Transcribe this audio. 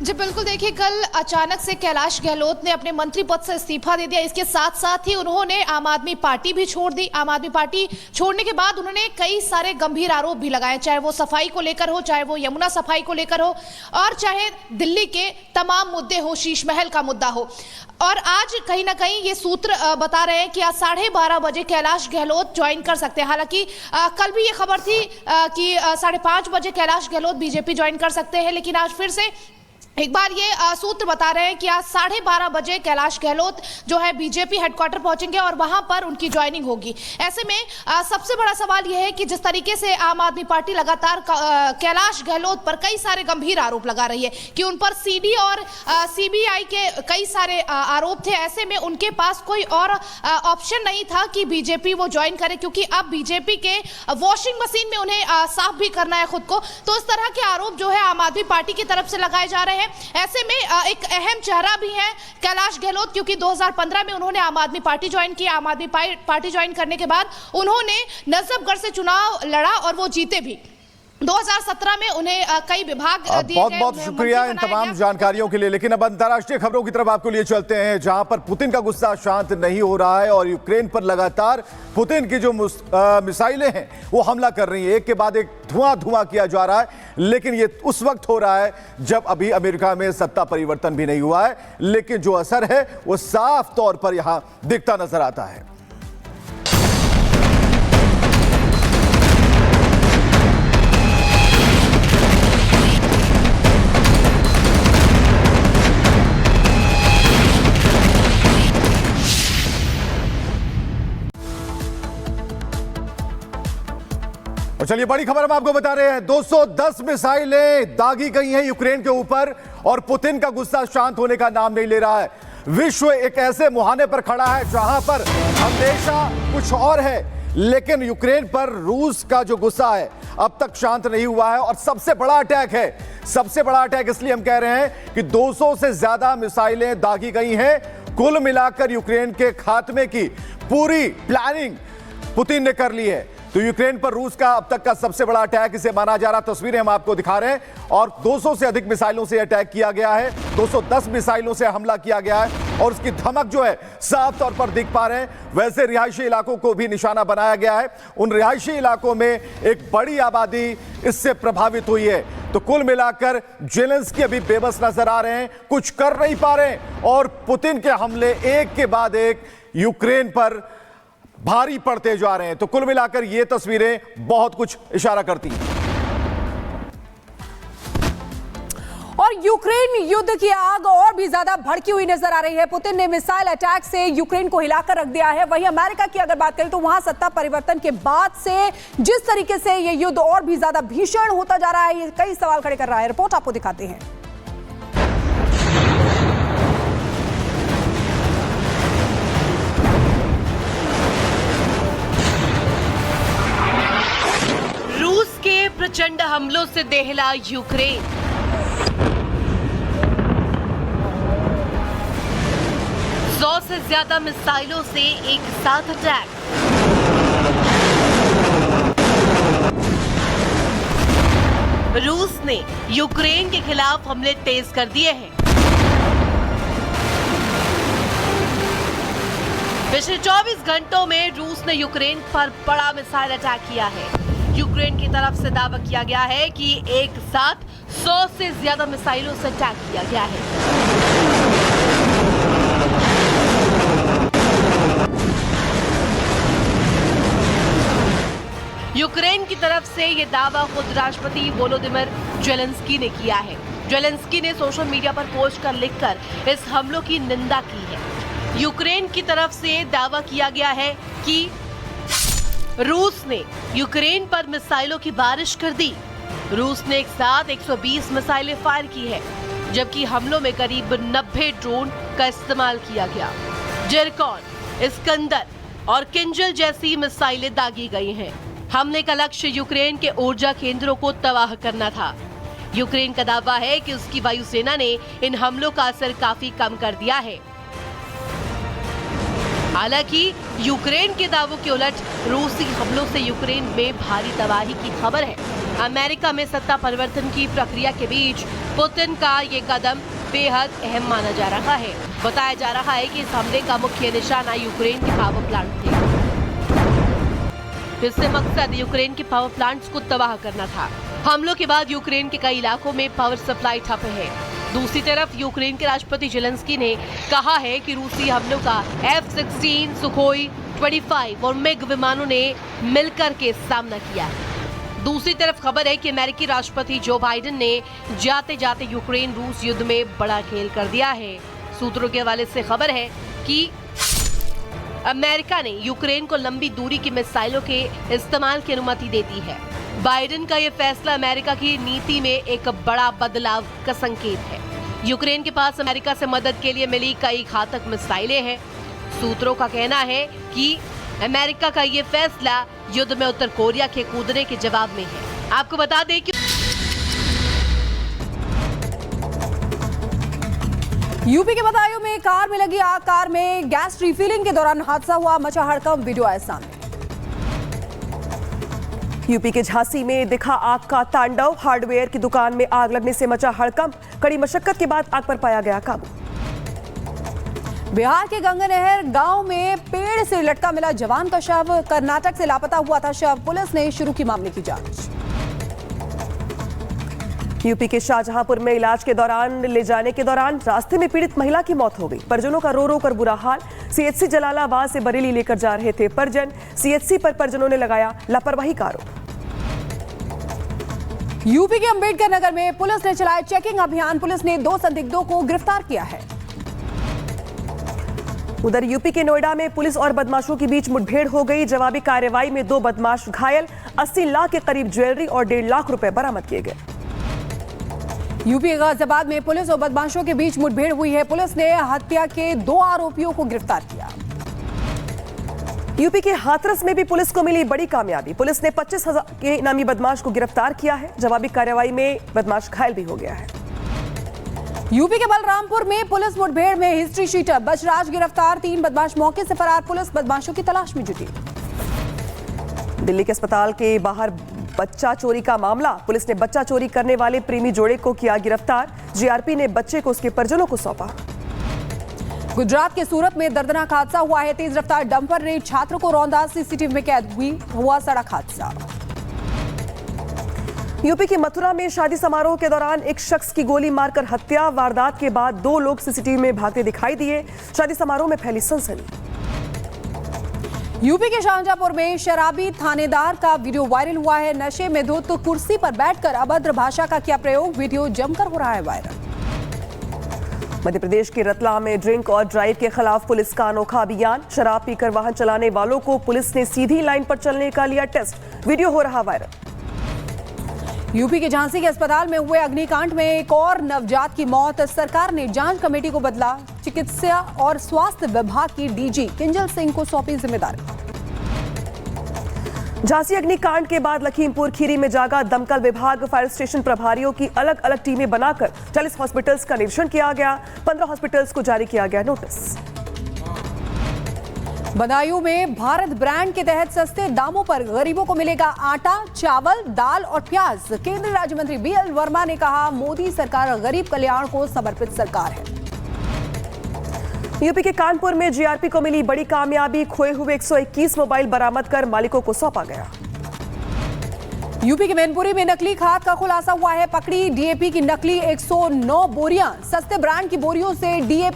जी बिल्कुल, देखिए कल अचानक से कैलाश गहलोत ने अपने मंत्री पद से इस्तीफा दे दिया। इसके साथ साथ ही उन्होंने आम आदमी पार्टी भी छोड़ दी। आम आदमी पार्टी छोड़ने के बाद उन्होंने कई सारे गंभीर आरोप भी लगाए, चाहे वो सफाई को लेकर हो, चाहे वो यमुना सफाई को लेकर हो, और चाहे दिल्ली के तमाम मुद्दे हो, शीश महल का मुद्दा हो। और आज कहीं ना कहीं ये सूत्र बता रहे हैं कि आज 12:30 बजे कैलाश गहलोत ज्वाइन कर सकते हैं। हालांकि कल भी ये खबर थी कि 5:30 बजे कैलाश गहलोत बीजेपी ज्वाइन कर सकते हैं, लेकिन आज फिर से एक बार ये सूत्र बता रहे हैं कि आज 12:30 बजे कैलाश गहलोत जो है बीजेपी हेडक्वार्टर पहुंचेंगे और वहां पर उनकी ज्वाइनिंग होगी। ऐसे में सबसे बड़ा सवाल यह है कि जिस तरीके से आम आदमी पार्टी लगातार कैलाश गहलोत पर कई सारे गंभीर आरोप लगा रही है कि उन पर सीडी और सीबीआई के कई सारे आरोप थे, ऐसे में उनके पास कोई और ऑप्शन नहीं था कि बीजेपी वो ज्वाइन करे, क्योंकि अब बीजेपी के वॉशिंग मशीन में उन्हें साफ भी करना है खुद को। तो इस तरह के आरोप जो है आम आदमी पार्टी की तरफ से लगाए जा रहे हैं। ऐसे में एक अहम चेहरा भी है कैलाश गहलोत, क्योंकि 2015 में उन्होंने आम आदमी पार्टी ज्वाइन की। आम आदमी पार्टी ज्वाइन करने के बाद उन्होंने नजफगढ़ से चुनाव लड़ा और वो जीते भी। 2017 में उन्हें कई विभाग दिए गए। बहुत बहुत शुक्रिया इन तमाम जानकारियों के लिए। लेकिन अब अंतर्राष्ट्रीय खबरों की तरफ आपको लिए चलते हैं, जहां पर पुतिन का गुस्सा शांत नहीं हो रहा है और यूक्रेन पर लगातार पुतिन की जो मिसाइलें हैं वो हमला कर रही हैं। एक के बाद एक धुआं किया जा रहा है, लेकिन ये उस वक्त हो रहा है जब अभी अमेरिका में सत्ता परिवर्तन भी नहीं हुआ है, लेकिन जो असर है वो साफ तौर पर यहां दिखता नजर आता है। और चलिए बड़ी खबर हम आपको बता रहे हैं, 210 मिसाइलें दागी गई हैं यूक्रेन के ऊपर और पुतिन का गुस्सा शांत होने का नाम नहीं ले रहा है। विश्व एक ऐसे मुहाने पर खड़ा है जहां पर हमेशा कुछ और है, लेकिन यूक्रेन पर रूस का जो गुस्सा है अब तक शांत नहीं हुआ है और सबसे बड़ा अटैक है। सबसे बड़ा अटैक इसलिए हम कह रहे हैं कि 200 से ज्यादा मिसाइलें दागी गई हैं। कुल मिलाकर यूक्रेन के खात्मे की पूरी प्लानिंग पुतिन ने कर ली है। तो यूक्रेन पर रूस का अब तक का सबसे बड़ा अटैक इसे माना जा रहा। तस्वीरें हम आपको दिखा रहे हैं और 200 से अधिक मिसाइलों से अटैक किया गया है, 210 मिसाइलों से हमला किया गया है और उसकी धमक जो है साफ तौर पर दिख पा रहे हैं। वैसे रिहायशी इलाकों को भी निशाना बनाया गया है, उन रिहायशी इलाकों में एक बड़ी आबादी इससे प्रभावित हुई है। तो कुल मिलाकर जेलेंस्की अभी बेबस नजर आ रहे हैं, कुछ कर नहीं पा रहे हैं और पुतिन के हमले एक के बाद एक यूक्रेन पर भारी पड़ते जा रहे हैं। तो कुल मिलाकर ये तस्वीरें बहुत कुछ इशारा करती हैं। और यूक्रेन युद्ध की आग और भी ज्यादा भड़की हुई नजर आ रही है। पुतिन ने मिसाइल अटैक से यूक्रेन को हिलाकर रख दिया है। वहीं अमेरिका की अगर बात करें तो वहां सत्ता परिवर्तन के बाद से जिस तरीके से ये युद्ध और भी ज्यादा भीषण होता जा रहा है, ये कई सवाल खड़े कर रहा है। रिपोर्ट आपको दिखाते हैं। प्रचंड हमलों से दहला यूक्रेन। सौ से ज्यादा मिसाइलों से एक साथ अटैक। रूस ने यूक्रेन के खिलाफ हमले तेज कर दिए हैं। पिछले 24 घंटों में रूस ने यूक्रेन पर बड़ा मिसाइल अटैक किया है। यूक्रेन की तरफ से दावा किया गया है कि एक साथ 100 से ज्यादा मिसाइलों से अटैक किया गया है। यूक्रेन की तरफ से यह दावा खुद राष्ट्रपति वोलोदिमिर जेलेंस्की ने किया है। जेलेंस्की ने सोशल मीडिया पर पोस्ट कर लिखकर इस हमलों की निंदा की है। यूक्रेन की तरफ से दावा किया गया है कि रूस ने यूक्रेन पर मिसाइलों की बारिश कर दी। रूस ने एक साथ 120 मिसाइलें फायर की है, जबकि हमलों में करीब 90 ड्रोन का इस्तेमाल किया गया। जिरकॉन, इस्कंदर और किंजल जैसी मिसाइलें दागी गई हैं। हमले का लक्ष्य यूक्रेन के ऊर्जा केंद्रों को तबाह करना था। यूक्रेन का दावा है कि उसकी वायुसेना ने इन हमलों का असर काफी कम कर दिया है। हालांकि यूक्रेन के दावों के उलट रूसी हमलों से यूक्रेन में भारी तबाही की खबर है। अमेरिका में सत्ता परिवर्तन की प्रक्रिया के बीच पुतिन का ये कदम बेहद अहम माना जा रहा है। बताया जा रहा है कि इस हमले का मुख्य निशाना यूक्रेन के पावर प्लांट थे। इससे मकसद यूक्रेन के पावर प्लांट्स को तबाह करना था। हमलों के बाद यूक्रेन के कई इलाकों में पावर सप्लाई ठप है। दूसरी तरफ यूक्रेन के राष्ट्रपति जेलेंस्की ने कहा है कि रूसी हमलों का F-16, सुखोई 25 और मिग विमानों ने मिलकर के सामना किया है। दूसरी तरफ खबर है कि अमेरिकी राष्ट्रपति जो बाइडेन ने जाते जाते यूक्रेन रूस युद्ध में बड़ा खेल कर दिया है। सूत्रों के हवाले से खबर है कि अमेरिका ने यूक्रेन को लंबी दूरी की मिसाइलों के इस्तेमाल की अनुमति दे दी है। बाइडेन का यह फैसला अमेरिका की नीति में एक बड़ा बदलाव का संकेत है। यूक्रेन के पास अमेरिका से मदद के लिए मिली कई घातक मिसाइलें हैं। सूत्रों का कहना है कि अमेरिका का ये फैसला युद्ध में उत्तर कोरिया के कूदने के जवाब में है। आपको बता दें कि यूपी के बदायूं में कार में लगी आग, कार में गैस रिफिलिंग के दौरान हादसा हुआ, मचा हड़कंप, वीडियो आया सामने। यूपी के झांसी में दिखा आग का तांडव, हार्डवेयर की दुकान में आग लगने से मचा हड़कंप, कड़ी मशक्कत के बाद आग पर पाया गया काबू। बिहार के गंगानहर गांव में पेड़ से लटका मिला जवान का शव, कर्नाटक से लापता हुआ था शव, पुलिस ने शुरू की मामले की जांच। यूपी के शाहजहांपुर में इलाज के दौरान ले जाने के दौरान रास्ते में पीड़ित महिला की मौत हो गई। परिजनों का रो रो कर बुरा हाल। सीएचसी जलालाबाद से बरेली लेकर जा रहे थे परिजन, सीएचसी पर परिजनों ने लगाया लापरवाही का आरोप। यूपी के अंबेडकर नगर में पुलिस ने चलाया चेकिंग अभियान, पुलिस ने 2 संदिग्धों को गिरफ्तार किया है। उधर यूपी के नोएडा में पुलिस और बदमाशों के बीच मुठभेड़ हो गई। जवाबी कार्रवाई में 2 बदमाश घायल, 80 लाख के करीब ज्वेलरी और 1.5 लाख रुपए बरामद किए गए। यूपी के गाजियाबाद में पुलिस और बदमाशों के बीच मुठभेड़ हुई है, पुलिस ने हत्या के 2 आरोपियों को गिरफ्तार किया। यूपी के हाथरस में भी पुलिस को मिली बड़ी कामयाबी, पुलिस ने 25,000 के इनामी बदमाश को गिरफ्तार किया है। जवाबी कार्रवाई में बदमाश घायल भी हो गया है। यूपी के बलरामपुर में पुलिस मुठभेड़ में हिस्ट्री शीटर बजराज गिरफ्तार, 3 बदमाश मौके से फरार, पुलिस बदमाशों की तलाश में जुटी। दिल्ली के अस्पताल के बाहर बच्चा चोरी का मामला, पुलिस ने बच्चा चोरी करने वाले प्रेमी जोड़े को किया गिरफ्तार। जीआरपी ने बच्चे को उसके परिजनों को सौंपा। गुजरात के सूरत में दर्दनाक हादसा हुआ है, तेज रफ्तार डंपर ने छात्र को रौंदा, सीसीटीवी में कैद हुआ सड़क हादसा। यूपी की मथुरा में शादी समारोह के दौरान एक शख्स की गोली मारकर हत्या, वारदात के बाद 2 लोग सीसीटीवी में भागते दिखाई दिए। शादी समारोह में फैली सनसनी। यूपी के शाहजहांपुर में शराबी थानेदार का वीडियो वायरल हुआ है, नशे में धुत कुर्सी पर बैठकर अभद्र भाषा का किया प्रयोग, वीडियो जमकर हो रहा है वायरल। मध्य प्रदेश के रतलाम में ड्रिंक और ड्राइव के खिलाफ पुलिस का अनोखा अभियान, शराब पीकर वाहन चलाने वालों को पुलिस ने सीधी लाइन पर चलने का लिया टेस्ट, वीडियो हो रहा वायरल। यूपी के झांसी के अस्पताल में हुए अग्निकांड में एक और नवजात की मौत, सरकार ने जांच कमेटी को बदला, चिकित्सा और स्वास्थ्य विभाग की डीजी किंजल सिंह को सौंपी जिम्मेदारी। झांसी अग्निकांड के बाद लखीमपुर खीरी में जागा दमकल विभाग, फायर स्टेशन प्रभारियों की अलग अलग टीमें बनाकर 40 हॉस्पिटल्स का निरीक्षण किया गया, 15 हॉस्पिटल्स को जारी किया गया नोटिस। बदायूं में भारत ब्रांड के तहत सस्ते दामों पर गरीबों को मिलेगा आटा, चावल, दाल और प्याज। केंद्रीय राज्य मंत्री बीएल वर्मा ने कहा, मोदी सरकार गरीब कल्याण को समर्पित सरकार है। यूपी के कानपुर में जीआरपी को मिली बड़ी कामयाबी, खोए हुए 121 मोबाइल बरामद कर मालिकों को सौंपा गया। यूपी के मैनपुरी में नकली खाद का खुलासा हुआ है, पकड़ी डीएपी की नकली 109 बोरियां, सस्ते ब्रांड की बोरियों से डीएपी